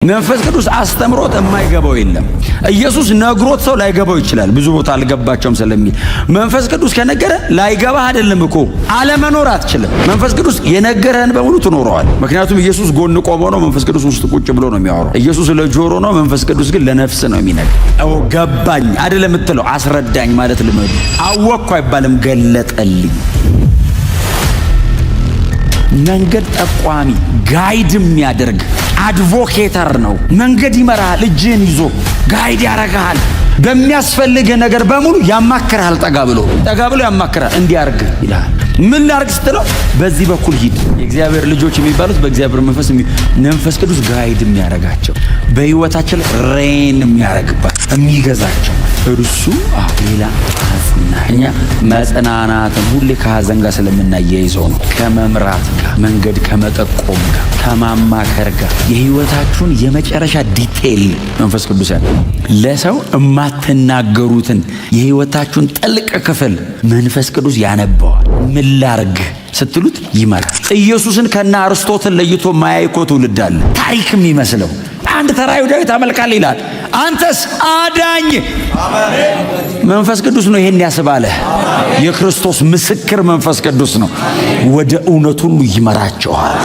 መንፈስ ቅዱስ አስተምሮት የማይገባው የለም። ኢየሱስ ነግሮት ሰው ላይገባው ይችላል፣ ብዙ ቦታ አልገባቸውም ስለሚል። መንፈስ ቅዱስ ከነገረ ላይገባህ አይደለም እኮ አለመኖር አትችልም። መንፈስ ቅዱስ የነገረህን በሙሉ ትኖረዋል። ምክንያቱም ኢየሱስ ጎን ቆሞ ነው፣ መንፈስ ቅዱስ ውስጥ ቁጭ ብሎ ነው የሚያወራው። ኢየሱስ ለጆሮ ነው፣ መንፈስ ቅዱስ ግን ለነፍስ ነው የሚነግር። ገባኝ አይደለም የምትለው፣ አስረዳኝ ማለት ልመዱ። አወቅኩ አይባልም፣ ገለጠልኝ። መንገድ ጠቋሚ ጋይድ የሚያደርግ አድቮኬተር ነው። መንገድ ይመራሃል፣ እጅህን ይዞ ጋይድ ያረጋሃል። በሚያስፈልግህ ነገር በሙሉ ያማክርሃል። ጠጋ ብሎ ያማክርሃል። እንዲያርግ ይልሃል። ምን ላርግ ስትለው በዚህ በኩል ሂድ። የእግዚአብሔር ልጆች የሚባሉት በእግዚአብሔር መንፈስ ቅዱስ ጋይድ የሚያረጋቸው፣ በህይወታቸው ሬን የሚያረግባቸው፣ የሚገዛቸው እርሱ ሌላ አጽናኛ መጽናናትን ሁሌ ከሐዘን ጋር ስለምናያይዘው ነው። ከመምራት ጋር፣ መንገድ ከመጠቆም ጋር፣ ከማማከር ጋር የህይወታችሁን የመጨረሻ ዲቴይል መንፈስ ቅዱስ ያለ ለሰው የማትናገሩትን የህይወታችሁን ጥልቅ ክፍል መንፈስ ቅዱስ ያነባዋል። ምን ላርግ ስትሉት ይመራል። ኢየሱስን ከነ አርስቶትን ለይቶ ማያይኮ ትውልድ አለ። ታሪክ የሚመስለው አንድ ተራ ይሁዳዊ ታመልካለህ ይላል። አንተስ አዳኝ መንፈስ ቅዱስ ነው ይሄን ያስባለ። የክርስቶስ ምስክር መንፈስ ቅዱስ ነው። ወደ እውነት ሁሉ ይመራቸዋል።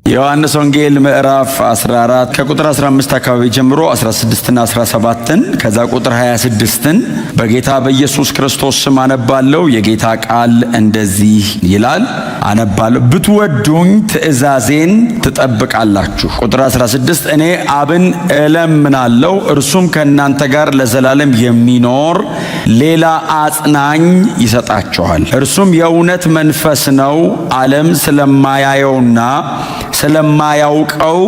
ዮሐንስ ወንጌል ምዕራፍ 14 ከቁጥር 15 አካባቢ ጀምሮ 16 እና 17ን ከዛ ቁጥር 26ን በጌታ በኢየሱስ ክርስቶስ ስም አነባለሁ። የጌታ ቃል እንደዚህ ይላል። አነባለሁ። ብትወዱኝ ትእዛዜን ትጠብቃላችሁ። ቁጥር 16 እኔ አብን እለምናለሁ፣ እርሱም ከእናንተ ጋር ለዘላለም የሚኖር ሌላ አጽናኝ ይሰጣችኋል። እርሱም የእውነት መንፈስ ነው። ዓለም ስለማያየውና ስለማያውቀው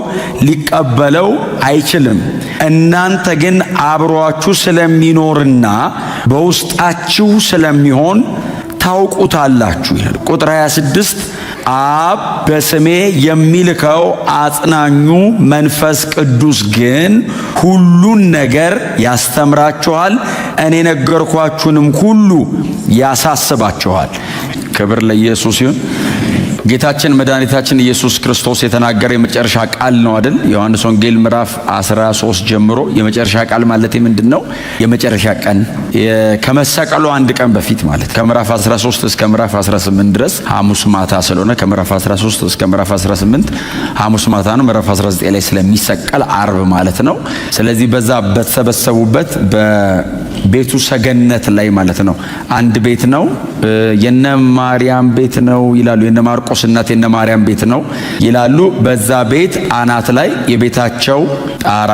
ሊቀበለው አይችልም። እናንተ ግን አብሯችሁ ስለሚኖርና በውስጣችሁ ስለሚሆን ታውቁታላችሁ ይላል። ቁጥር 26 አብ በስሜ የሚልከው አጽናኙ መንፈስ ቅዱስ ግን ሁሉን ነገር ያስተምራችኋል፣ እኔ ነገርኳችሁንም ሁሉ ያሳስባችኋል። ክብር ለኢየሱስ ይሁን። ጌታችን መድኃኒታችን ኢየሱስ ክርስቶስ የተናገረ የመጨረሻ ቃል ነው አይደል? ዮሐንስ ወንጌል ምዕራፍ 13 ጀምሮ የመጨረሻ ቃል ማለት ምንድነው? የመጨረሻ ቀን ከመሰቀሉ አንድ ቀን በፊት ማለት ከምዕራፍ 13 እስከ ምዕራፍ 18 ድረስ ሐሙስ ማታ ስለሆነ ከምዕራፍ 13 እስከ ምዕራፍ 18 ሐሙስ ማታ ነው። ምዕራፍ 19 ላይ ስለሚሰቀል አርብ ማለት ነው። ስለዚህ በዛ በተሰበሰቡበት በቤቱ ሰገነት ላይ ማለት ነው። አንድ ቤት ነው፣ የነ ማርያም ቤት ነው ይላሉ። የነ ማርቆስ እናት የነ ማርያም ቤት ነው ይላሉ። በዛ ቤት አናት ላይ የቤታቸው ጣራ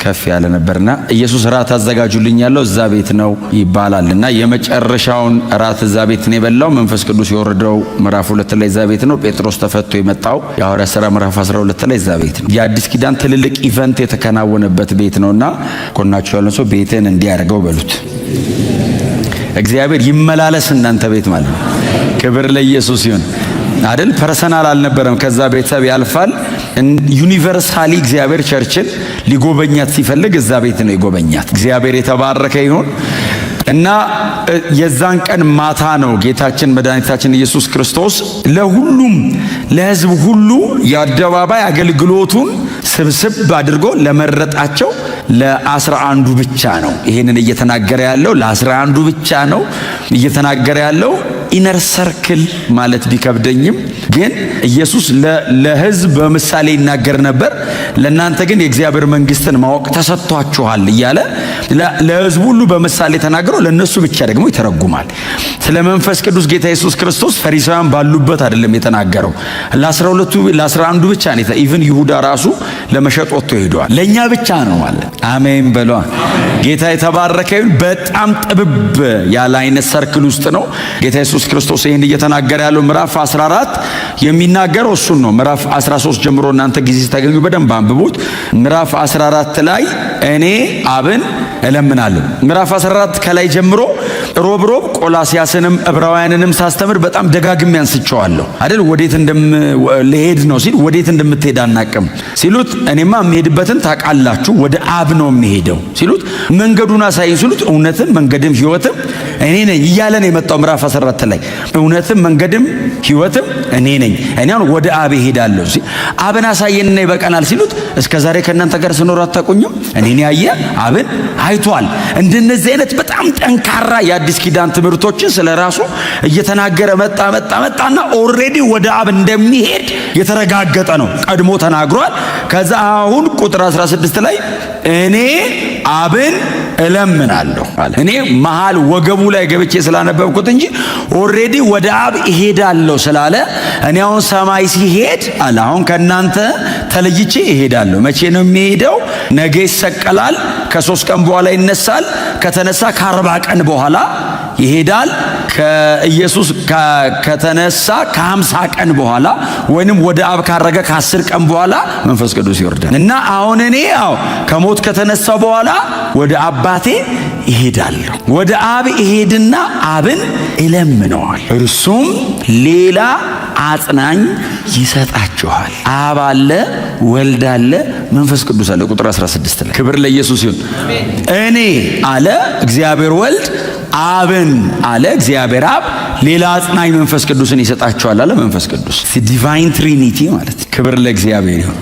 ከፍ ያለ ነበርና ኢየሱስ ራት አዘጋጁልኝ ያለው እዛ ቤት ነው ይባላልና የመጨረሻውን ራት እዛ ቤት ነው የበላው። መንፈስ ቅዱስ የወረደው ምዕራፍ 2 ላይ እዛ ቤት ነው። ጴጥሮስ ተፈቶ የመጣው የሐዋርያት ሥራ ምዕራፍ 12 ላይ እዛ ቤት ነው። የአዲስ ኪዳን ትልልቅ ኢቨንት የተከናወነበት ቤት ነውና ኮናችሁ ያለን ሰው ቤትን እንዲያርገው በሉት። እግዚአብሔር ይመላለስ እናንተ ቤት ማለት ነው። ክብር ለኢየሱስ ይሁን አይደል? ፐርሰናል አልነበረም። ከዛ ቤተሰብ ያልፋል። ዩኒቨርሳሊ እግዚአብሔር ቸርችን ሊጎበኛት ሲፈልግ እዛ ቤት ነው የጎበኛት። እግዚአብሔር የተባረከ ይሁን። እና የዛን ቀን ማታ ነው ጌታችን መድኃኒታችን ኢየሱስ ክርስቶስ ለሁሉም ለሕዝብ ሁሉ የአደባባይ አገልግሎቱን ስብስብ አድርጎ ለመረጣቸው ለ11 ብቻ ነው ይሄንን እየተናገረ ያለው። ለ11 ብቻ ነው እየተናገረ ያለው። ኢነር ሰርክል ማለት ቢከብደኝም ግን ኢየሱስ ለሕዝብ በምሳሌ ይናገር ነበር። ለእናንተ ግን የእግዚአብሔር መንግስትን ማወቅ ተሰጥቷችኋል እያለ ለሕዝብ ሁሉ በምሳሌ ተናግሮ ለነሱ ብቻ ደግሞ ይተረጉማል። ስለ መንፈስ ቅዱስ ጌታ ኢየሱስ ክርስቶስ ፈሪሳውያን ባሉበት አይደለም የተናገረው። ለ11 ብቻ ነው። ኢቭን ይሁዳ ራሱ ለመሸጥ ወጥቶ ሄዷል። ለኛ ብቻ ነው ማለት አሜን በሏ። ጌታ የተባረከ ይሁን። በጣም ጥብብ ያለ አይነት ሰርክል ውስጥ ነው ጌታ ኢየሱስ ክርስቶስ ይህን እየተናገረ ያለው። ምዕራፍ 14 የሚናገረው እሱን ነው። ምዕራፍ 13 ጀምሮ እናንተ ጊዜ ስታገኙ በደንብ አንብቡት። ምዕራፍ 14 ላይ እኔ አብን እለምናለሁ። ምዕራፍ 14 ከላይ ጀምሮ ሮብ ቆላስያስንም ዕብራውያንንም ሳስተምር በጣም ደጋግሜ አንስቼዋለሁ አይደል? ወዴት ልሄድ ነው ሲል ወዴት እንደምትሄድ አናቅም ሲሉት እኔማ የምሄድበትን ታውቃላችሁ፣ ወደ አብ ነው የምሄደው ሲሉት መንገዱን አሳይኝ ሲሉት እውነትም መንገድም ሕይወትም እኔ ነኝ እያለ ነው የመጣው። ምዕራፍ 14 ላይ እውነትም መንገድም ሕይወትም እኔ ነኝ፣ እኔ አሁን ወደ አብ እሄዳለሁ ሲል አብን አሳየንና ይበቃናል ሲሉት እስከዛሬ ከእናንተ ጋር ስኖር አታውቁኝም? እኔን ያየ አብን አይቷል። እንደነዚህ አይነት በጣም ጠንካራ የአዲስ ኪዳን ትምህርቶችን ስለራሱ እየተናገረ መጣና ኦልሬዲ ወደ አብ እንደሚሄድ የተረጋገጠ ነው። ቀድሞ ተናግሯል። ከዛ አሁን ቁጥር 16 ላይ እኔ አብን እለምናለሁ አለ። እኔ መሃል ወገቡ ላይ ገብቼ ስላነበብኩት እንጂ ኦልሬዲ ወደ አብ እሄዳለሁ ስላለ እኔ አሁን ሰማይ ሲሄድ አለ አሁን ከእናንተ ተለይቼ እሄዳለሁ። መቼ ነው የሚሄደው? ነገ ይሰቀላል፣ ከ3 ቀን በኋላ ይነሳል፣ ከተነሳ ከ40 ቀን በኋላ ይሄዳል። ከኢየሱስ ከተነሳ ከ50 ቀን በኋላ ወይንም ወደ አብ ካረገ ከ10 ቀን በኋላ መንፈስ ቅዱስ ይወርዳል እና አሁን እኔ ከሞት ከተነሳ በኋላ ወደ አባቴ ይሄዳለሁ። ወደ አብ ይሄድና አብን እለምነዋል፣ እርሱም ሌላ አጽናኝ ይሰጣችኋል። አብ አለ፣ ወልድ አለ፣ መንፈስ ቅዱስ አለ። ቁጥር 16 ላይ ክብር ለኢየሱስ ይሁን። እኔ አለ እግዚአብሔር ወልድ፣ አብን አለ እግዚአብሔር አብ፣ ሌላ አጽናኝ መንፈስ ቅዱስን ይሰጣችኋል አለ መንፈስ ቅዱስ። ዲቫይን ትሪኒቲ ማለት ክብር ለእግዚአብሔር ይሁን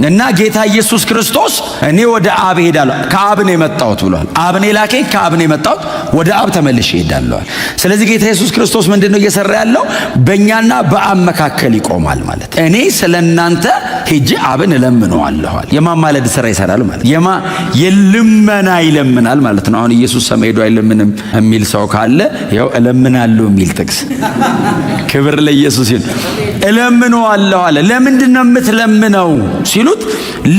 እና ጌታ ኢየሱስ ክርስቶስ እኔ ወደ አብ እሄዳለሁ ከአብ ነው የመጣሁት ብሏል። አብ ነው የላከኝ፣ ከአብ ነው የመጣሁት፣ ወደ አብ ተመልሼ እሄዳለሁ። ስለዚህ ጌታ ኢየሱስ ክርስቶስ ምንድነው እየሰራ ያለው? በእኛና በአብ መካከል ይቆማል ማለት። እኔ ስለናንተ ሄጄ አብን እለምነዋለሁ። የማማለድ ስራ ይሰራል ማለት የልመና ይለምናል ማለት ነው። አሁን ኢየሱስ ሰማይ ሄዶ አይለምንም የሚል ሰው ካለ ያው እለምናለሁ የሚል ጥቅስ። ክብር ለኢየሱስ ይሁን። እለምነዋለሁ አለ። ለምንድን ነው የምትለምነው ሲሉት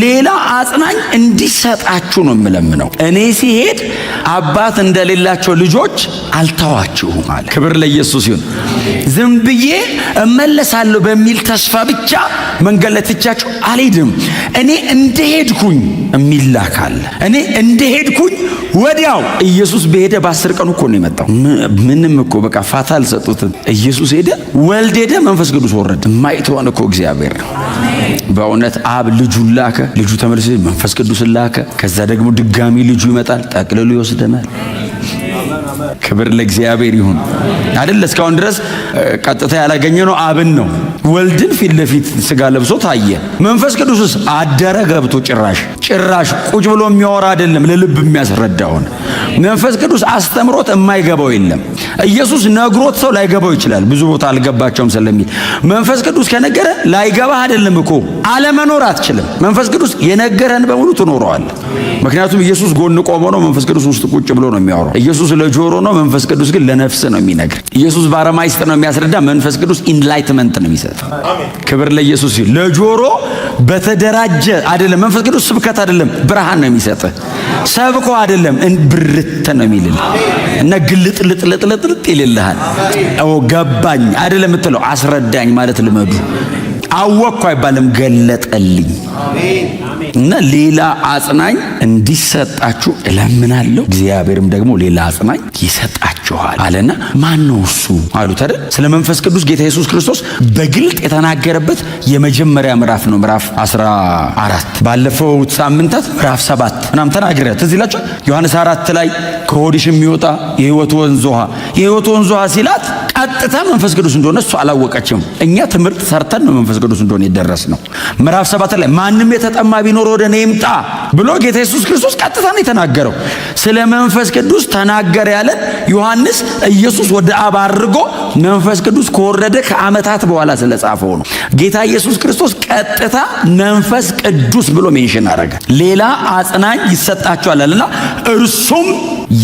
ሌላ አጽናኝ እንዲሰጣችሁ ነው የምለምነው። እኔ ሲሄድ አባት እንደሌላቸው ልጆች አልተዋችሁም አለ። ክብር ለኢየሱስ ይሁን። ዝም ብዬ እመለሳለሁ በሚል ተስፋ ብቻ መንገድ ላይ ትቻችሁ አልሄድም። እኔ እንደሄድኩኝ የሚላክ አለ። እኔ እንደሄድኩኝ ወዲያው ኢየሱስ በሄደ በ10 ቀኑ እኮ ነው የመጣው። ምንም እኮ በቃ ፋታ አልሰጡትም። ኢየሱስ ሄደ፣ ወልድ ሄደ፣ መንፈስ ቅዱስ ወረደ። የማይተወን እኮ እግዚአብሔር ነው በእውነት። አብ ልጁን ላከ፣ ልጁ ተመልሶ መንፈስ ቅዱስን ላከ። ከዛ ደግሞ ድጋሚ ልጁ ይመጣል፣ ጠቅልሎ ይወስደናል። ክብር ለእግዚአብሔር ይሁን። አይደል እስካሁን ድረስ ቀጥታ ያላገኘነው አብን ነው። ወልድን ፊት ለፊት ስጋ ለብሶ ታየ። መንፈስ ቅዱስስ አደረ ገብቶ ጭራሽ ቁጭ ብሎ የሚያወራ አይደለም፣ ለልብ የሚያስረዳው ነው። መንፈስ ቅዱስ አስተምሮት የማይገባው የለም። ኢየሱስ ነግሮት ሰው ላይገባው ይችላል፣ ብዙ ቦታ አልገባቸውም ስለሚል። መንፈስ ቅዱስ ከነገረ ላይገባህ አይደለም እኮ አለመኖር አትችልም። መንፈስ ቅዱስ የነገረን በሙሉ ትኖረዋለህ። ምክንያቱም ኢየሱስ ጎን ቆሞ ነው፣ መንፈስ ቅዱስ ውስጥ ቁጭ ብሎ ነው የሚያወራው። ኢየሱስ ለጆሮ ነው፣ መንፈስ ቅዱስ ግን ለነፍስ ነው የሚነግር። ኢየሱስ በአረማይስጥ ነው የሚያስረዳ፣ መንፈስ ቅዱስ ኢንላይትመንት ነው የሚሰጥ። ክብር ለኢየሱስ ይሁን። ለጆሮ በተደራጀ አይደለም። መንፈስ ቅዱስ ስብከት አይደለም፣ ብርሃን ነው የሚሰጥ። ሰብኮ አይደለም፣ ብርት ነው የሚልል እና ግልጥ ልጥ ይልልሃል። ገባኝ አይደለም የምትለው፣ አስረዳኝ ማለት ልመዱ። አወቅኩ አይባልም፣ ገለጠልኝ። እና ሌላ አጽናኝ እንዲሰጣችሁ እለምናለሁ፣ እግዚአብሔርም ደግሞ ሌላ አጽናኝ ይሰጣችኋል አለና ማን ነው እሱ አሉት አይደል? ስለ መንፈስ ቅዱስ ጌታ ኢየሱስ ክርስቶስ በግልጥ የተናገረበት የመጀመሪያ ምዕራፍ ነው። ምዕራፍ 14 ባለፈው ሳምንታት ምዕራፍ 7 ምናምን ተናገረ። ትዝ ይላችኋል። ዮሐንስ 4 ላይ ከሆድሽ የሚወጣ የሕይወት ወንዝ ውሃ፣ የሕይወት ወንዝ ውሃ ሲላት ቀጥታ መንፈስ ቅዱስ እንደሆነ እሱ አላወቀችም። እኛ ትምህርት ሰርተን ነው መንፈስ ቅዱስ እንደሆነ የደረስ ነው። ምዕራፍ 7 ላይ ማንም የተጠማ ቢኖር ወደ እኔ ይምጣ ብሎ ጌታ ኢየሱስ ክርስቶስ ቀጥታ ነው የተናገረው። ስለ መንፈስ ቅዱስ ተናገረ ያለን ዮሐንስ ኢየሱስ ወደ አብ አድርጎ መንፈስ ቅዱስ ከወረደ ከዓመታት በኋላ ስለጻፈው ነው። ጌታ ኢየሱስ ክርስቶስ ቀጥታ መንፈስ ቅዱስ ብሎ ሜንሽን አደረገ። ሌላ አጽናኝ ይሰጣችኋል አለና እርሱም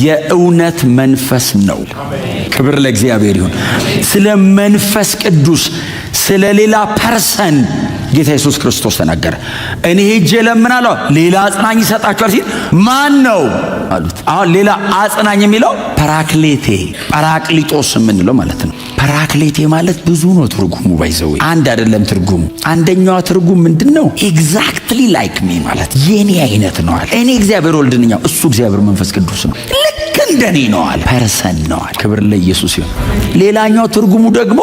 የእውነት መንፈስ ነው። ክብር ለእግዚአብሔር ይሁን። ስለ መንፈስ ቅዱስ ስለ ሌላ ፐርሰን ጌታ ኢየሱስ ክርስቶስ ተናገረ። እኔ ሄጄ እለምናለሁ ሌላ አጽናኝ ይሰጣችኋል ሲል ማን ነው አሉት። አሁን ሌላ አጽናኝ የሚለው ፓራክሌቴ ጳራቅሊጦስ የምንለው ማለት ነው። ፓራክሌቴ ማለት ብዙ ነው ትርጉሙ። ባይዘው አንድ አይደለም ትርጉሙ። አንደኛው ትርጉም ምንድነው? ኤግዛክትሊ ላይክ ሚ ማለት የኔ አይነት ነው አለ። እኔ እግዚአብሔር ወልድ ነኝ፣ እሱ እግዚአብሔር መንፈስ ቅዱስ ነው። ልክ እንደኔ ነው አለ። ፐርሰን ነው አለ። ክብር ለኢየሱስ ይሁን። ሌላኛው ትርጉሙ ደግሞ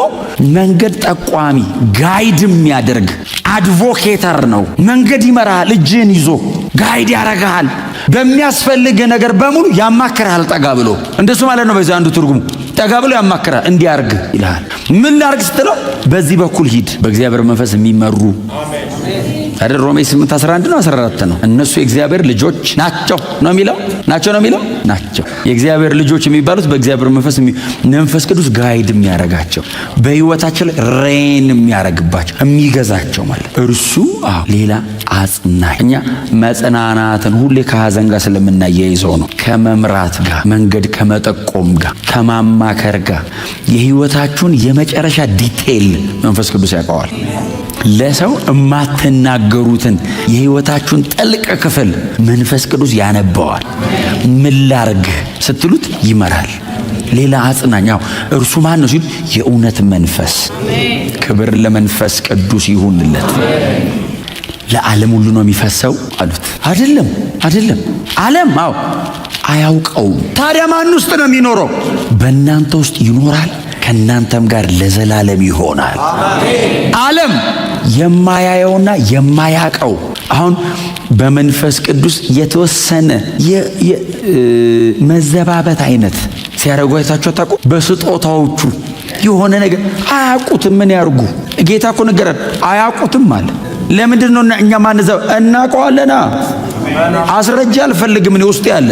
መንገድ ጠቋሚ፣ ጋይድ የሚያደርግ አድቮኬተር ነው። መንገድ ይመራል፣ እጅን ይዞ ጋይድ ያረጋል። በሚያስፈልግ ነገር በሙሉ ያማክራል ጠጋ ብሎ። እንደሱ ማለት ነው። በዚህ አንዱ ትርጉሙ ጠጋ ብሎ ያማክራል። እንዲያርግ ይላል። ምን ላርግ ስትለው በዚህ በኩል ሂድ። በእግዚአብሔር መንፈስ የሚመሩ አይደል? ሮሜ 8:11 ነው 14 ነው። እነሱ የእግዚአብሔር ልጆች ናቸው ነው የሚለው። ናቸው የእግዚአብሔር ልጆች የሚባሉት በእግዚአብሔር መንፈስ ቅዱስ ጋይድ የሚያረጋቸው፣ በህይወታቸው ላይ ሬን የሚያረግባቸው፣ የሚገዛቸው ማለት እርሱ ሌላ አጽናኝ። እኛ መጽናናትን ሁሌ ከሐዘን ጋር ስለምናያይዘው ነው። ከመምራት ጋር፣ መንገድ ከመጠቆም ጋር፣ ከማማከር ጋር የህይወታችሁን የመጨረሻ ዲቴይል መንፈስ ቅዱስ ያውቀዋል። ለሰው የማትናገሩትን የህይወታችሁን ጥልቅ ክፍል መንፈስ ቅዱስ ያነባዋል። ምን ላርግ ስትሉት ይመራል። ሌላ አጽናኛው እርሱ ማን ነው ሲሉ የእውነት መንፈስ። ክብር ለመንፈስ ቅዱስ ይሁንለት። ለዓለም ሁሉ ነው የሚፈሰው አሉት። አይደለም ዓለም አያውቀውም። ታዲያ ማን ውስጥ ነው የሚኖረው? በእናንተ ውስጥ ይኖራል፣ ከእናንተም ጋር ለዘላለም ይሆናል። ዓለም የማያየውና የማያቀው አሁን በመንፈስ ቅዱስ የተወሰነ መዘባበት አይነት ሲያደርጉ አይታችሁ አታውቁ? በስጦታዎቹ የሆነ ነገር አያውቁትም። ምን ያርጉ? ጌታ እኮ ነገረን፣ አያውቁትም አለ። ለምንድን ነው እኛ ማንዘው? እናውቀዋለና። አስረጃ አልፈልግም። እኔ ውስጥ ያለ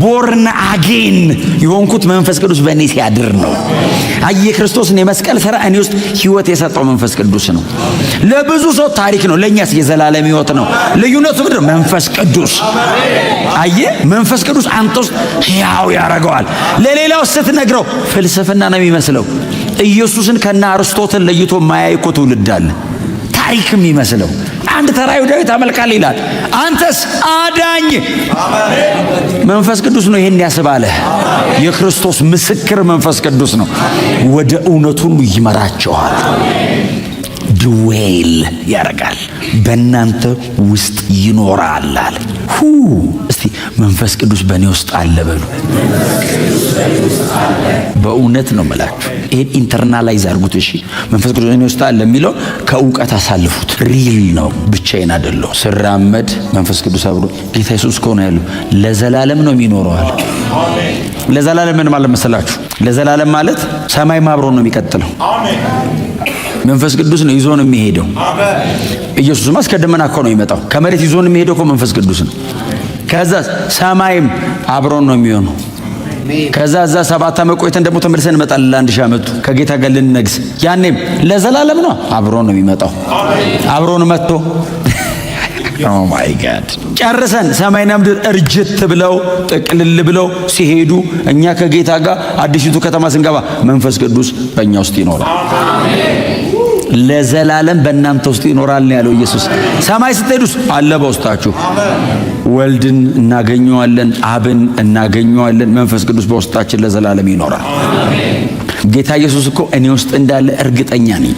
ቦርን አጌን የሆንኩት መንፈስ ቅዱስ በእኔ ሲያድር ነው። አየ ክርስቶስን የመስቀል ሥራ እኔ ውስጥ ሕይወት የሰጠው መንፈስ ቅዱስ ነው። ለብዙ ሰው ታሪክ ነው፣ ለእኛስ የዘላለም ሕይወት ነው። ልዩነቱ ምንድን ነው? መንፈስ ቅዱስ። አየ መንፈስ ቅዱስ አንተ ውስጥ ሕያው ያደርገዋል። ለሌላው ስትነግረው ፍልስፍና ነው የሚመስለው። ኢየሱስን ከነ አርስቶትል ለይቶ ማያይ እኮ ትውልድ አለ። ታሪክ የሚመስለው አንድ ተራዩ ዳዊት አመልካለሁ ይላል። አንተስ አዳኝ መንፈስ ቅዱስ ነው ይሄን ያስባለ። የክርስቶስ ምስክር መንፈስ ቅዱስ ነው። ወደ እውነት ሁሉ ይመራቸዋል። ድዌል ያረጋል፣ በእናንተ ውስጥ ይኖራል አለ። እስቲ መንፈስ ቅዱስ በእኔ ውስጥ አለ በሉ። በእውነት ነው የምላችሁ። ይሄን ኢንተርናላይዝ አድርጉት። እሺ መንፈስ ቅዱስ በእኔ ውስጥ አለ የሚለው ከእውቀት አሳልፉት። ሪል ነው፣ ብቻዬን አይደለሁ። ስራመድ መንፈስ ቅዱስ አብሮ ጌታ ኢየሱስ እኮ ነው ያለው። ለዘላለም ነው የሚኖረዋል። ለዘላለም ምን ማለት መሰላችሁ? ለዘላለም ማለት ሰማይ አብሮ ነው የሚቀጥለው። መንፈስ ቅዱስ ነው ይዞን የሚሄደው። ኢየሱስማ እስከ ደመና እኮ ነው የሚመጣው። ከመሬት ይዞን የሚሄደው እኮ መንፈስ ቅዱስ ነው። ከዛ ሰማይም አብሮን ነው የሚሆነው። ከዛ 7 ዓመት ቆይተን ደግሞ ተመልሰን እንመጣለን ለ1000 ዓመቱ ከጌታ ጋር ልንነግስ። ያኔም ለዘላለም ነው አብሮን ነው የሚመጣው። አብሮን መጥቶ ኦ ማይ ጋድ ጨርሰን ሰማይና ምድር እርጅት ብለው ጥቅልል ብለው ሲሄዱ እኛ ከጌታ ጋር አዲሲቱ ከተማ ስንገባ መንፈስ ቅዱስ በእኛ ውስጥ ይኖራል። ለዘላለም በእናንተ ውስጥ ይኖራል ነው ያለው ኢየሱስ። ሰማይ ስትሄዱስ አለ በውስጣችሁ። ወልድን እናገኘዋለን፣ አብን እናገኘዋለን። መንፈስ ቅዱስ በውስጣችን ለዘላለም ይኖራል። ጌታ ኢየሱስ እኮ እኔ ውስጥ እንዳለ እርግጠኛ ነኝ።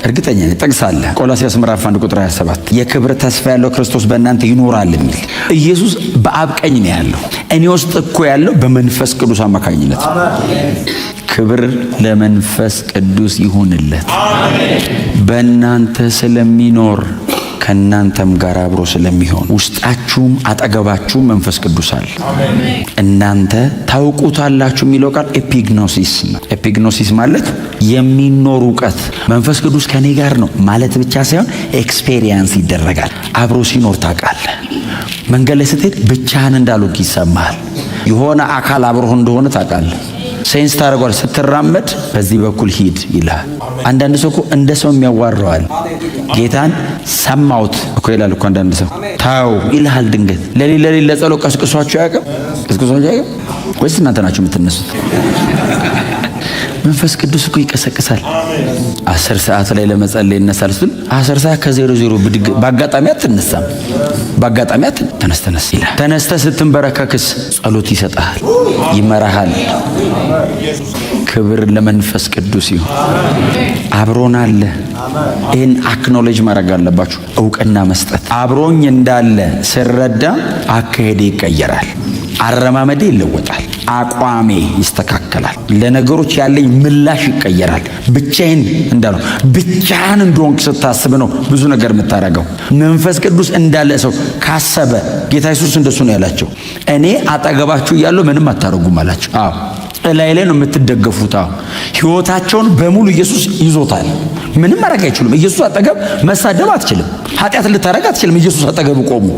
ጠቅሳለህ ቆላስይስ ምዕራፍ 1 ቁጥር 27 የክብር ተስፋ ያለው ክርስቶስ በእናንተ ይኖራል የሚል ኢየሱስ በአብ ቀኝ ነው ያለው። እኔ ውስጥ እኮ ያለው በመንፈስ ቅዱስ አማካኝነት። ክብር ለመንፈስ ቅዱስ ይሁንለት። በእናንተ ስለሚኖር ከእናንተም ጋር አብሮ ስለሚሆን ውስጣችሁም አጠገባችሁም መንፈስ ቅዱስ አለ። እናንተ ታውቁታላችሁ የሚለው ቃል ኤፒግኖሲስ ነው። ኤፒግኖሲስ ማለት የሚኖር እውቀት። መንፈስ ቅዱስ ከኔ ጋር ነው ማለት ብቻ ሳይሆን ኤክስፔሪየንስ ይደረጋል። አብሮ ሲኖር ታውቃለህ። መንገድ ላይ ስትሄድ ብቻህን እንዳልሆንክ ይሰማሃል። የሆነ አካል አብሮህ እንደሆነ ታውቃለህ። ሴንስ ታደርገዋለህ። ስትራመድ በዚህ በኩል ሂድ ይላል። አንዳንድ ሰው እኮ እንደ ሰው የሚያዋራዋል። ጌታን ሰማሁት እኮ ይላል እኮ አንዳንድ ሰው ታው ይልሃል። ድንገት ለሌላ ለጸሎት ቀስቅሷችሁ ያውቅም? ወይስ እናንተ ናችሁ የምትነሱት? መንፈስ ቅዱስ እኮ ይቀሰቅሳል። 10 ሰዓት ላይ ለመጸለይ ይነሳል ስል 10 ሰዓት ከ00 ብድግ በአጋጣሚ አትነሳም። በአጋጣሚ ተነስተነስ ይላል። ተነስተ ስትንበረከክስ ጸሎት ይሰጣል፣ ይመራሃል። ክብር ለመንፈስ ቅዱስ ይሁን። አብሮን አለ። ይህን አክኖሌጅ ማድረግ አለባችሁ። እውቅና መስጠት። አብሮኝ እንዳለ ስረዳ አካሄዴ ይቀየራል፣ አረማመዴ ይለወጣል፣ አቋሜ ይስተካከላል፣ ለነገሮች ያለኝ ምላሽ ይቀየራል። ብቻዬን እንዳለው ብቻህን እንደሆንክ ስታስብ ነው ብዙ ነገር የምታደርገው። መንፈስ ቅዱስ እንዳለ ሰው ካሰበ ጌታ ኢየሱስ እንደሱ ነው ያላቸው። እኔ አጠገባችሁ እያለሁ ምንም አታደርጉም አላቸው። አዎ ላይ ላይ ነው የምትደገፉት። ህይወታቸውን በሙሉ ኢየሱስ ይዞታል። ምንም ማድረግ አይችሉም። ኢየሱስ አጠገብ መሳደብ አትችልም፣ ኃጢአት ልታረግ አትችልም። ኢየሱስ አጠገብ ቆሙ።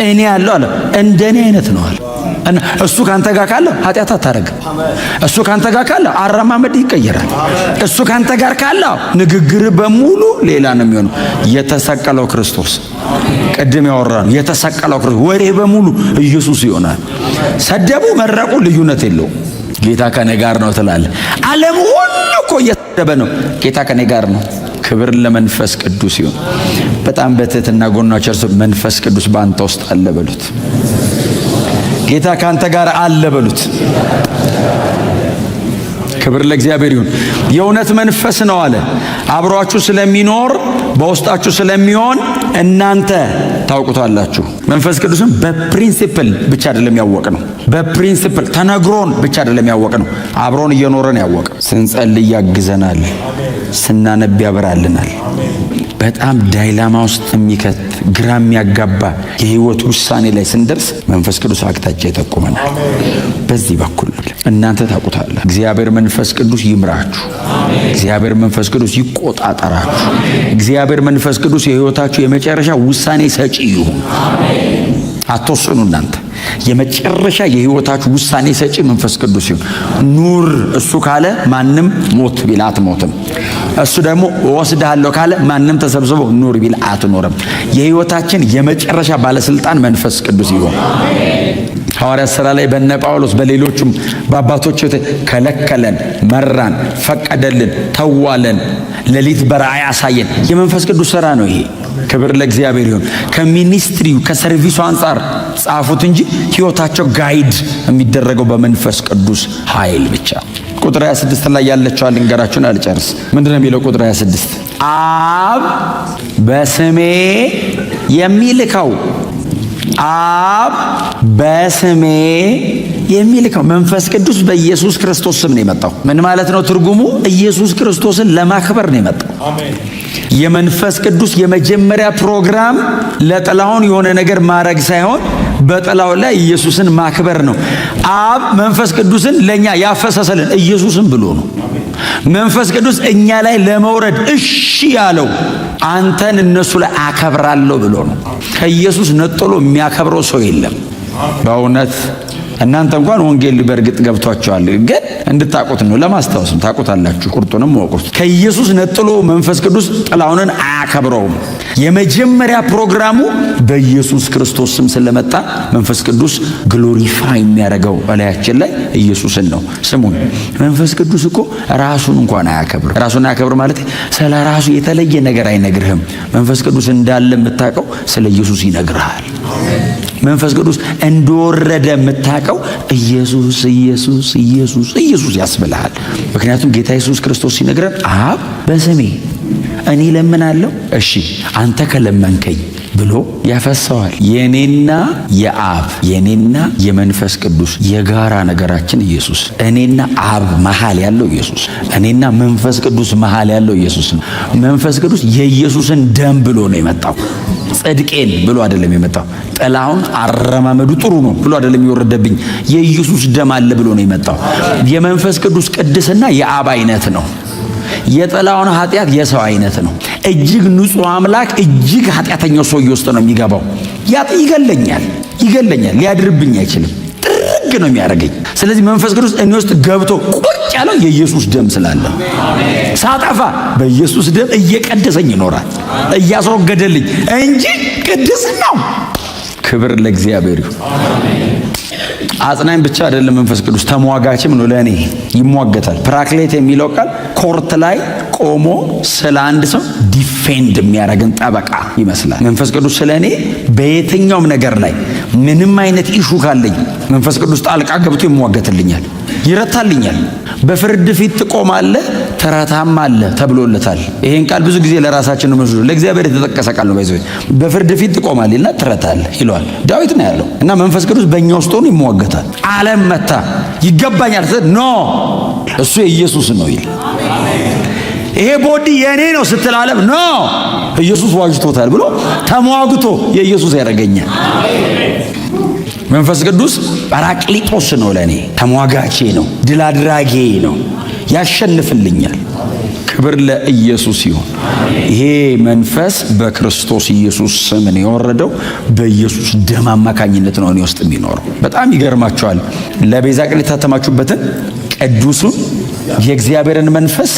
እኔ ያለው አለ እንደኔ አይነት ነው አለ እና እሱ ካንተ ጋር ካለ ኃጢአት አታረግ። እሱ ካንተ ጋር ካለ አረማመድ ይቀየራል። እሱ ካንተ ጋር ካለ ንግግር በሙሉ ሌላ ነው የሚሆነው። የተሰቀለው ክርስቶስ ቅድም ያወራን የተሰቀለው ክርስቶስ ወሬ በሙሉ ኢየሱስ ይሆናል። ሰደቡ መረቁ ልዩነት የለውም። ጌታ ከኔ ጋር ነው ትላለህ። ዓለም ሁሉ እኮ እየተሰደበ ነው፣ ጌታ ከኔ ጋር ነው። ክብር ለመንፈስ ቅዱስ ይሁን። በጣም በትህትና ጎናችሁ እርሱ መንፈስ ቅዱስ በአንተ ውስጥ አለ በሉት። ጌታ ካንተ ጋር አለ በሉት። ክብር ለእግዚአብሔር ይሁን። የእውነት መንፈስ ነው አለ። አብሯችሁ ስለሚኖር በውስጣችሁ ስለሚሆን እናንተ ታውቁታላችሁ። መንፈስ ቅዱስን በፕሪንሲፕል ብቻ አይደለም ያወቅነው፣ በፕሪንሲፕል ተነግሮን ብቻ አይደለም ያወቅነው፣ አብሮን እየኖረን ያወቅ። ስንጸልይ ያግዘናል፣ ስናነብ ያበራልናል። በጣም ዳይላማ ውስጥ የሚከት ግራ የሚያጋባ የህይወት ውሳኔ ላይ ስንደርስ መንፈስ ቅዱስ አቅጣጫ ይጠቁመናል። በዚህ በኩል እናንተ ታውቁታላችሁ። እግዚአብሔር መንፈስ ቅዱስ ይምራችሁ። እግዚአብሔር መንፈስ ቅዱስ ይቆጣጠራችሁ። እግዚአብሔር መንፈስ ቅዱስ የህይወታችሁ የመጨረሻ ውሳኔ ሰጪ ይሁን። አትወስኑ እናንተ። የመጨረሻ የህይወታችሁ ውሳኔ ሰጪ መንፈስ ቅዱስ ይሁን። ኑር እሱ ካለ ማንም ሞት ቢል አትሞትም። እሱ ደግሞ ወስዳለሁ ካለ ማንም ተሰብስቦ ኑር ቢል አትኖርም። የህይወታችን የመጨረሻ ባለስልጣን መንፈስ ቅዱስ ይሁን። ሐዋርያት ሥራ ላይ በነ ጳውሎስ በሌሎችም በአባቶች ከለከለን፣ መራን፣ ፈቀደልን፣ ተዋለን፣ ሌሊት በራእይ አሳየን። የመንፈስ ቅዱስ ሥራ ነው ይሄ። ክብር ለእግዚአብሔር ይሁን። ከሚኒስትሪው ከሰርቪሱ አንጻር ጻፉት እንጂ ህይወታቸው ጋይድ የሚደረገው በመንፈስ ቅዱስ ኃይል ብቻ። ቁጥር 26 ላይ ያለችው ልንገራችሁን አልጨርስ። ምንድነው የሚለው? ቁጥር 26 አብ በስሜ የሚልከው አብ በስሜ የሚልከው መንፈስ ቅዱስ በኢየሱስ ክርስቶስ ስም ነው የመጣው። ምን ማለት ነው ትርጉሙ? ኢየሱስ ክርስቶስን ለማክበር ነው የመጣው። አሜን። የመንፈስ ቅዱስ የመጀመሪያ ፕሮግራም ለጥላውን የሆነ ነገር ማድረግ ሳይሆን በጥላው ላይ ኢየሱስን ማክበር ነው። አብ መንፈስ ቅዱስን ለኛ ያፈሰሰልን ኢየሱስን ብሎ ነው። መንፈስ ቅዱስ እኛ ላይ ለመውረድ እሺ ያለው አንተን እነሱ ላይ አከብራለሁ ብሎ ነው። ከኢየሱስ ነጥሎ የሚያከብረው ሰው የለም በእውነት። እናንተ እንኳን ወንጌል በእርግጥ ገብቷችኋል፣ ግን እንድታቁት ነው፣ ለማስታወስም ታቁታላችሁ፣ ቁርጡንም ወቁት። ከኢየሱስ ነጥሎ መንፈስ ቅዱስ ጥላውንን አያከብረውም። የመጀመሪያ ፕሮግራሙ በኢየሱስ ክርስቶስ ስም ስለመጣ መንፈስ ቅዱስ ግሎሪፋይ የሚያደርገው በላያችን ላይ ኢየሱስን ነው። ስሙን መንፈስ ቅዱስ እኮ ራሱን እንኳን አያከብር። ራሱን አያከብር ማለት ስለ ራሱ የተለየ ነገር አይነግርህም። መንፈስ ቅዱስ እንዳለ የምታውቀው ስለ ኢየሱስ ይነግርሃል። መንፈስ ቅዱስ እንደወረደ የምታውቀው ኢየሱስ ኢየሱስ ኢየሱስ ኢየሱስ ያስብልሃል። ምክንያቱም ጌታ ኢየሱስ ክርስቶስ ሲነግረን አብ በስሜ እኔ ለምናለሁ፣ እሺ አንተ ከለመንከኝ ብሎ ያፈሰዋል። የኔና የአብ የኔና የመንፈስ ቅዱስ የጋራ ነገራችን ኢየሱስ። እኔና አብ መሃል ያለው ኢየሱስ፣ እኔና መንፈስ ቅዱስ መሃል ያለው ኢየሱስ ነው። መንፈስ ቅዱስ የኢየሱስን ደም ብሎ ነው የመጣው። ጽድቄን ብሎ አይደለም የመጣው። ጥላውን አረማመዱ ጥሩ ነው ብሎ አይደለም የወረደብኝ። የኢየሱስ ደም አለ ብሎ ነው የመጣው። የመንፈስ ቅዱስ ቅድስና የአብ አይነት ነው። የጥላውን ኃጢአት የሰው አይነት ነው። እጅግ ንጹሕ አምላክ እጅግ ኃጢአተኛው ሰውዬ ውስጥ ነው የሚገባው። ይገለኛል፣ ሊያድርብኝ አይችልም። ጥርግ ነው የሚያደርገኝ። ስለዚህ መንፈስ ቅዱስ እኔ ውስጥ ገብቶ ቁጭ ያለው የኢየሱስ ደም ስላለ፣ ሳጠፋ በኢየሱስ ደም እየቀደሰኝ ይኖራል፣ እያስወገደልኝ እንጂ ቅድስናው። ክብር ለእግዚአብሔር ይሁን። አጽናኝ ብቻ አይደለም መንፈስ ቅዱስ ተሟጋችም ነው። ለኔ ይሟገታል። ፕራክሌት የሚለው ቃል ኮርት ላይ ቆሞ ስለ አንድ ሰው ዲፌንድ የሚያደርግን ጠበቃ ይመስላል። መንፈስ ቅዱስ ስለ እኔ በየትኛውም ነገር ላይ ምንም አይነት ኢሹ ካለኝ መንፈስ ቅዱስ ጣልቃ ገብቶ ይሟገትልኛል፣ ይረታልኛል። በፍርድ ፊት ትቆማለህ ትረታማለህ ተብሎለታል። ይሄን ቃል ብዙ ጊዜ ለራሳችን ነው መስሎ ለእግዚአብሔር የተጠቀሰ ቃል ነው። ባይዘው በፍርድ ፊት ትቆማለህና ትረታለህ ይለዋል ዳዊት ነው ያለው። እና መንፈስ ቅዱስ በእኛ ውስጥ ሆኖ ይሟገታል። ዓለም መታ ይገባኛል ኖ እሱ የኢየሱስ ነው ይል። ይሄ ቦዲ የኔ ነው ስትል ዓለም ኖ ኢየሱስ ዋጅቶታል ብሎ ተሟግቶ የኢየሱስ ያደርገኛል። መንፈስ ቅዱስ ጳራቅሊጦስ ነው፣ ለኔ ተሟጋቼ ነው፣ ድል አድራጌ ነው፣ ያሸንፍልኛል። ክብር ለኢየሱስ ይሁን። ይሄ መንፈስ በክርስቶስ ኢየሱስ ስም ነው የወረደው፣ በኢየሱስ ደም አማካኝነት ነው እኔ ውስጥ የሚኖረው። በጣም ይገርማቸዋል። ለቤዛ ቀን የታተማችሁበትን ቅዱሱን የእግዚአብሔርን መንፈስ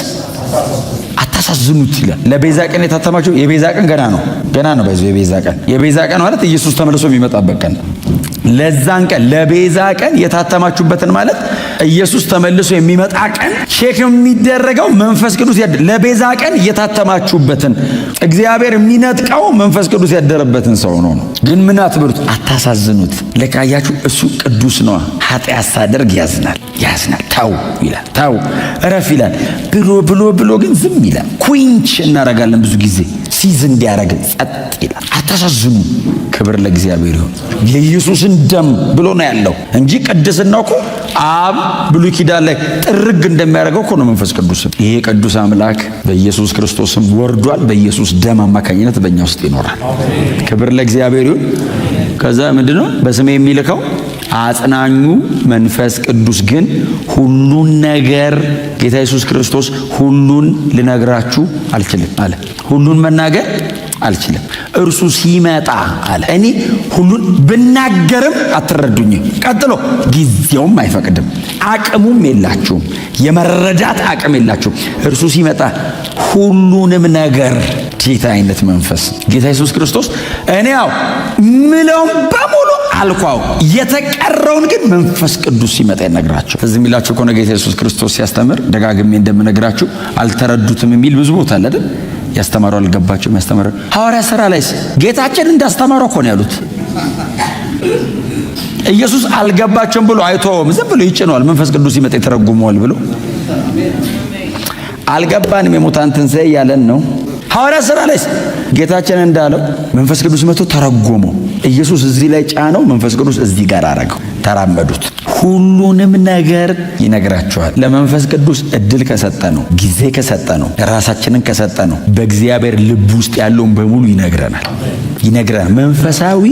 አታሳዝኑት ይላል። ለቤዛ ቀን የታተማችሁ የቤዛ ቀን ገና ነው። የቤዛ ቀን ማለት ኢየሱስ ተመልሶ የሚመጣበት ቀን። ለዛን ቀን ለቤዛ ቀን የታተማችሁበትን ማለት ኢየሱስ ተመልሶ የሚመጣ ቀን ቼክ የሚደረገው መንፈስ ቅዱስ ለቤዛ ቀን የታተማችሁበትን እግዚአብሔር የሚነጥቀው መንፈስ ቅዱስ ያደረበትን ሰው ነው። ግን ምን አትብሉት፣ አታሳዝኑት። ለካያችሁ እሱ ቅዱስ ነው። ኃጢአት ሳደርግ ያዝናል፣ ተው ይላል፣ ተው እረፍ ይላል ብሎ ግን ዝም ይላል። ኩንች እናረጋለን ብዙ ጊዜ ሲዝ እንዲያረግ ጸጥ ይላል። አታሳዝኑ። ክብር ለእግዚአብሔር ይሁን። የኢየሱስን ደም ብሎ ነው ያለው እንጂ ቅድስናው እኮ አብ ብሉይ ኪዳን ላይ ጥርግ እንደሚያደርገው እኮ ነው መንፈስ ቅዱስ። ይሄ ቅዱስ አምላክ በኢየሱስ ክርስቶስም ወርዷል። በኢየሱስ ደም አማካኝነት በእኛ ውስጥ ይኖራል። ክብር ለእግዚአብሔር ይሁን። ከዛ ምንድነው በስሜ የሚልከው አጽናኙ መንፈስ ቅዱስ ግን ሁሉን ነገር ጌታ ኢየሱስ ክርስቶስ ሁሉን ልነግራችሁ አልችልም አለ። ሁሉን መናገር አልችልም፣ እርሱ ሲመጣ አለ እኔ ሁሉን ብናገርም አትረዱኝም። ቀጥሎ ጊዜውም አይፈቅድም፣ አቅሙም የላችሁም፣ የመረዳት አቅም የላችሁም። እርሱ ሲመጣ ሁሉንም ነገር ጌታ አይነት መንፈስ ጌታ ኢየሱስ ክርስቶስ እኔ ያው ምለውም በሙሉ አልኳው፣ የተቀረውን ግን መንፈስ ቅዱስ ሲመጣ ይነግራቸው። እዚህ የሚላችሁ ከሆነ ጌታ ኢየሱስ ክርስቶስ ሲያስተምር ደጋግሜ እንደምነግራችሁ አልተረዱትም የሚል ብዙ ቦታ አለ አይደል? ያስተማሩ አልገባቸውም። ያስተማሩ ሐዋርያ ሥራ ላይ ጌታችን እንዳስተማረው እኮ ነው ያሉት። ኢየሱስ አልገባቸውም ብሎ አይተውም፣ ዝም ብሎ ይጭነዋል። መንፈስ ቅዱስ ሲመጣ ይተረጉመዋል ብሎ አልገባንም። የሙታን ትንሣኤ ያለን ነው። ሐዋርያ ሥራ ላይ ጌታችን እንዳለው መንፈስ ቅዱስ መጥቶ ተረጎመው። ኢየሱስ እዚህ ላይ ጫነው፣ መንፈስ ቅዱስ እዚህ ጋር አረገው። ተራመዱት። ሁሉንም ነገር ይነግራቸዋል። ለመንፈስ ቅዱስ እድል ከሰጠ ነው፣ ጊዜ ከሰጠ ነው፣ ራሳችንን ከሰጠ ነው፣ በእግዚአብሔር ልብ ውስጥ ያለውን በሙሉ ይነግረናል። መንፈሳዊ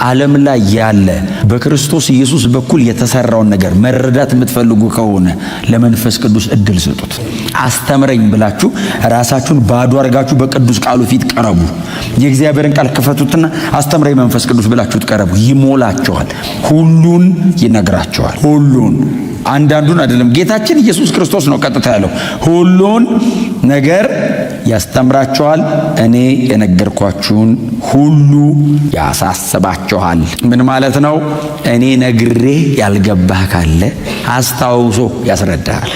ዓለም ላይ ያለ በክርስቶስ ኢየሱስ በኩል የተሰራውን ነገር መረዳት የምትፈልጉ ከሆነ ለመንፈስ ቅዱስ እድል ስጡት። አስተምረኝ ብላችሁ ራሳችሁን ባዶ አድርጋችሁ በቅዱስ ቃሉ ፊት ቀረቡ። የእግዚአብሔርን ቃል ክፈቱትና አስተምረኝ መንፈስ ቅዱስ ብላችሁ ቀረቡ። ይሞላቸዋል፣ ሁሉን ይነግራቸዋል። ሁሉን አንዳንዱን አይደለም። ጌታችን ኢየሱስ ክርስቶስ ነው ቀጥታ ያለው ሁሉን ነገር ያስተምራቸዋል። እኔ የነገርኳችሁን ሁሉ ያሳስባቸዋል። ምን ማለት ነው? እኔ ነግሬ ያልገባህ ካለ አስታውሶ ያስረዳሃል።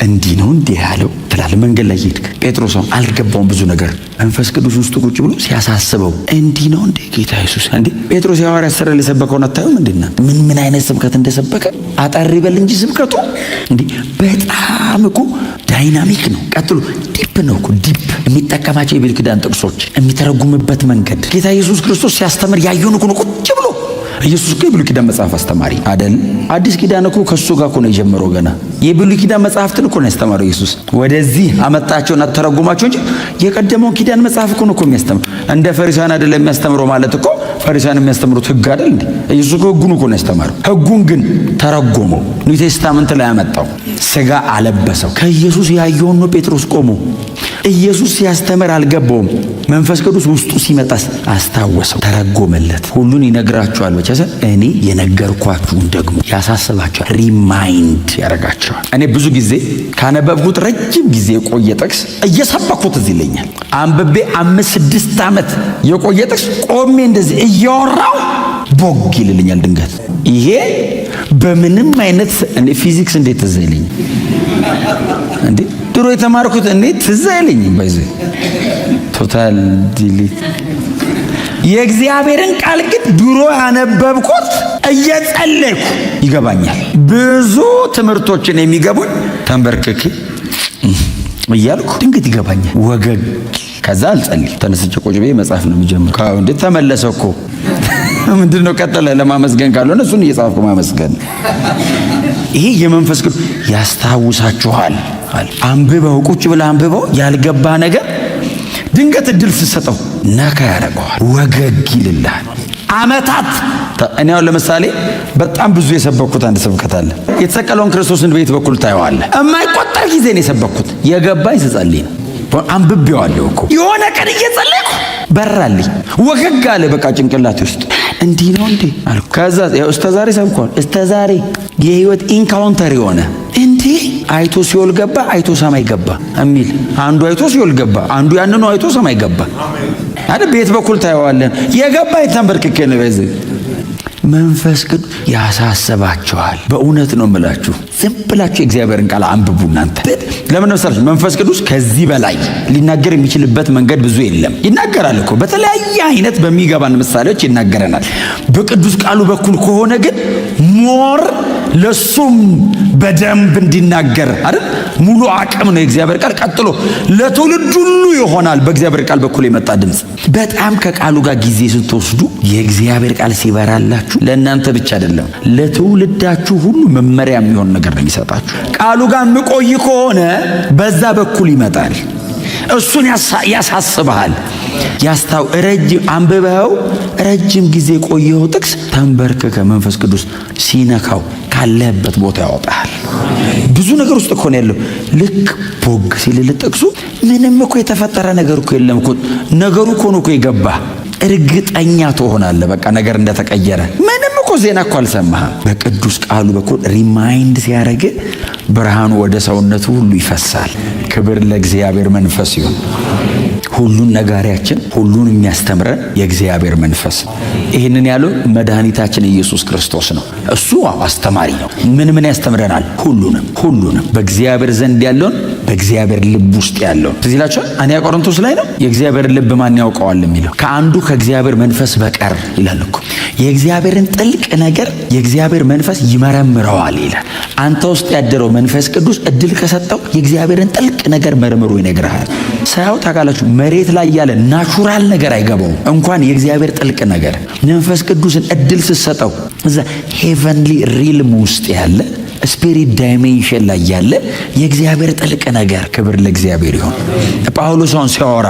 እንዲህ ነው እንዲህ ያለው ትላለህ። መንገድ ላይ ሄድክ፣ ጴጥሮስ አልገባውም ብዙ ነገር መንፈስ ቅዱስ ውስጥ ቁጭ ብሎ ሲያሳስበው እንዲህ ነው እንዴ ጌታ ኢየሱስ እንዴ ጴጥሮስ የሐዋርያት ሥራ ላይ ሰበከውን አታዩም እንዴና ምን አይነት ስብከት እንደሰበከ አጠር ይበል እንጂ ስብከቱ እንዴ በጣም እኮ ዳይናሚክ ነው። ቀጥሎ ዲፕ ነው እኮ ዲፕ የሚጠቀማቸው የብሉይ ኪዳን ጥቅሶች የሚተረጉምበት መንገድ ጌታ ኢየሱስ ክርስቶስ ሲያስተምር ያየውን እኮ ነው ቁጭ ብሎ ኢየሱስ እኮ የብሉይ ኪዳን መጽሐፍ አስተማሪ አይደል? አዲስ ኪዳን እኮ ከሱ ጋር እኮ ነው የጀመረው። ገና የብሉይ ኪዳን መጽሐፍትን እኮ ነው ያስተማረው ኢየሱስ። ወደዚህ አመጣቸውና ተረጉማቸው እንጂ የቀደመው ኪዳን መጽሐፍ እኮ ነው የሚያስተምረው። እንደ ፈሪሳውያን አይደለም የሚያስተምረው ማለት እኮ ፈሪሳውያን የሚያስተምሩት ሕግ አይደል እንዴ? ኢየሱስ እኮ ሕጉን እኮ ነው ያስተማረው። ሕጉን ግን ተረጎመው፣ ኒው ቴስታመንት ላይ ያመጣው፣ ሥጋ አለበሰው። ከኢየሱስ ያየውን ነው ጴጥሮስ ቆሞ ኢየሱስ ሲያስተምር አልገባውም። መንፈስ ቅዱስ ውስጡ ሲመጣስ አስታወሰው፣ ተረጎመለት። ሁሉን ይነግራቸዋል ብቻ ሳይሆን እኔ የነገርኳችሁን ደግሞ ያሳስባቸዋል፣ ሪማይንድ ያደርጋቸዋል። እኔ ብዙ ጊዜ ካነበብኩት ረጅም ጊዜ የቆየ ጥቅስ እየሰበኩት እዚህ ይለኛል። አንብቤ 5-6 ዓመት የቆየ ጥቅስ ቆሜ እንደዚህ እያወራው ቦግ ይልልኛል ድንገት። ይሄ በምንም አይነት ፊዚክስ እንዴት ትዝ ይለኛል እንዴ? ድሮ የተማርኩት እኔ ትዝ አይለኝም። በዚህ ቶታል ዲሊት የእግዚአብሔርን ቃል ግን ድሮ ያነበብኩት እየጸለይኩ ይገባኛል። ብዙ ትምህርቶችን የሚገቡኝ ተንበርክኬ እያልኩ ድንገት ይገባኛል። ወገግ ከዛ አልጸልይ ተነስቼ ቁጭ ብዬ መጽሐፍ ነው የሚጀምረው። እንዴ ተመለሰ እኮ ምንድነው? ቀጠለ ለማመስገን ካልሆነ እሱን እየጻፍኩ ማመስገን። ይሄ የመንፈስ ቅዱስ ያስታውሳችኋል። አንብበው ቁጭ ብለህ አንብበው ያልገባ ነገር ድንገት እድል ስትሰጠው ነካ ያደርገዋል፣ ወገግ ይልልሃል። አመታት እኔ አሁን ለምሳሌ በጣም ብዙ የሰበኩት አንድ ስብከት አለ። የተሰቀለውን ክርስቶስን በየት በኩል ታየዋለህ? የማይቆጠር ጊዜ ነው የሰበኩት። የገባኝ ስጸልይ ነው። አንብቤዋለሁ እኮ የሆነ ቀን እየጸለይኩ በራልኝ፣ ወገግ አለ በቃ ጭንቅላቴ ውስጥ። እንዲህ ነው እንዴ አልኩ። ከዛ እስከ ዛሬ ሰብኳል። እስከ ዛሬ የህይወት ኢንካውንተር የሆነ እንዴ አይቶ ሲኦል ገባ፣ አይቶ ሰማይ ገባ የሚል አንዱ አይቶ ሲኦል ገባ፣ አንዱ ያንኑ አይቶ ሰማይ ገባ አይደል? ቤት በኩል ታየዋለን። የገባ የተንበርክኬ ነው። በዚህ መንፈስ ቅዱስ ያሳስባችኋል። በእውነት ነው የምላችሁ። ዝም ብላችሁ የእግዚአብሔርን ቃል አንብቡ። እናንተ ለምን መሰላችሁ? መንፈስ ቅዱስ ከዚህ በላይ ሊናገር የሚችልበት መንገድ ብዙ የለም። ይናገራል እኮ በተለያየ አይነት በሚገባን ምሳሌዎች ይናገረናል። በቅዱስ ቃሉ በኩል ከሆነ ግን ሞር ለሱም በደንብ እንዲናገር አይደል? ሙሉ አቅም ነው የእግዚአብሔር ቃል። ቀጥሎ ለትውልድ ሁሉ ይሆናል። በእግዚአብሔር ቃል በኩል የመጣ ድምፅ። በጣም ከቃሉ ጋር ጊዜ ስትወስዱ የእግዚአብሔር ቃል ሲበራላችሁ ለእናንተ ብቻ አይደለም ለትውልዳችሁ ሁሉ መመሪያ የሚሆን ነገር ነው የሚሰጣችሁ። ቃሉ ጋር የምቆይ ከሆነ በዛ በኩል ይመጣል። እሱን ያሳስብሃል። ረጅም አንብበው ረጅም ጊዜ ቆየው ጥቅስ ተንበርከከ መንፈስ ቅዱስ ሲነካው ካለበት ቦታ ያወጣል። ብዙ ነገር ውስጥ እኮ ነው ያለው። ልክ ቦግ ሲልል ጥቅሱ ምንም እኮ የተፈጠረ ነገር እኮ የለም እኮ ነገሩ እኮ ነው እኮ የገባ እርግጠኛ ትሆናለህ። በቃ ነገር እንደተቀየረ ምንም እኮ ዜና እኮ አልሰማህም። በቅዱስ ቃሉ በኩል ሪማይንድ ሲያደርግ ብርሃኑ ወደ ሰውነቱ ሁሉ ይፈሳል። ክብር ለእግዚአብሔር መንፈስ ይሁን። ሁሉን ነጋሪያችን፣ ሁሉን የሚያስተምረን የእግዚአብሔር መንፈስ። ይህንን ያለው መድኃኒታችን ኢየሱስ ክርስቶስ ነው። እሱ አስተማሪ ነው። ምን ያስተምረናል? ሁሉንም በእግዚአብሔር ዘንድ ያለውን በእግዚአብሔር ልብ ውስጥ ያለውን። ትዝ ይላችኋል አንያ ቆሮንቶስ ላይ ነው የእግዚአብሔር ልብ ማን ያውቀዋል የሚለው ከአንዱ ከእግዚአብሔር መንፈስ በቀር ይላል እኮ። የእግዚአብሔርን ጥልቅ ነገር የእግዚአብሔር መንፈስ ይመረምረዋል ይላል። አንተ ውስጥ ያደረው መንፈስ ቅዱስ እድል ከሰጠው የእግዚአብሔርን ጥልቅ ነገር መርምሮ ይነግርሃል። ሳያው ታውቃላችሁ መሬት ላይ ያለ ናቹራል ነገር አይገባውም እንኳን የእግዚአብሔር ጥልቅ ነገር። መንፈስ ቅዱስን እድል ስትሰጠው እዛ ሄቨንሊ ሪልም ውስጥ ያለ ስፒሪት ዳይሜንሽን ላይ ያለ የእግዚአብሔር ጥልቅ ነገር። ክብር ለእግዚአብሔር ይሁን። ጳውሎስን ሲያወራ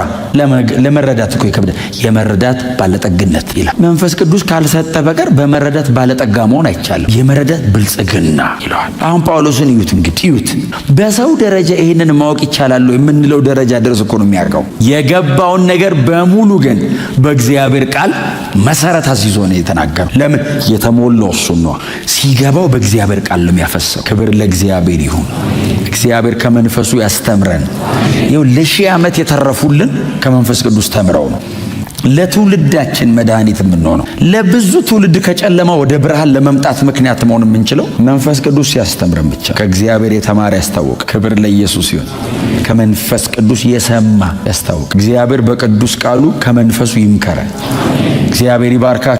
ለመረዳት እኮ ይከብዳል። የመረዳት ባለጠግነት ይላል። መንፈስ ቅዱስ ካልሰጠ በቀር በመረዳት ባለጠጋ መሆን አይቻልም። የመረዳት ብልጽግና ይለዋል። አሁን ጳውሎስን እዩት እንግዲህ እዩት። በሰው ደረጃ ይሄንን ማወቅ ይቻላል የምንለው ደረጃ ድረስ እኮ ነው የሚያውቀው። የገባውን ነገር በሙሉ ግን በእግዚአብሔር ቃል መሰረት አስይዞ ነው የተናገረው። ለምን? የተሞላው እሱ ነው። ሲገባው በእግዚአብሔር ቃል ነው የሚያፈሰው። ክብር ለእግዚአብሔር ይሁን። እግዚአብሔር ከመንፈሱ ያስተምረን። ይኸው ለሺህ ዓመት የተረፉልን ከመንፈስ ቅዱስ ተምረው ነው። ለትውልዳችን መድኃኒት የምንሆነው ለብዙ ትውልድ ከጨለማ ወደ ብርሃን ለመምጣት ምክንያት መሆን የምንችለው መንፈስ ቅዱስ ሲያስተምረን ብቻ። ከእግዚአብሔር የተማረ ያስታውቅ። ክብር ለኢየሱስ ይሁን። ከመንፈስ ቅዱስ የሰማ ያስታውቅ። እግዚአብሔር በቅዱስ ቃሉ ከመንፈሱ ይምከረን። እግዚአብሔር ይባርካችሁ።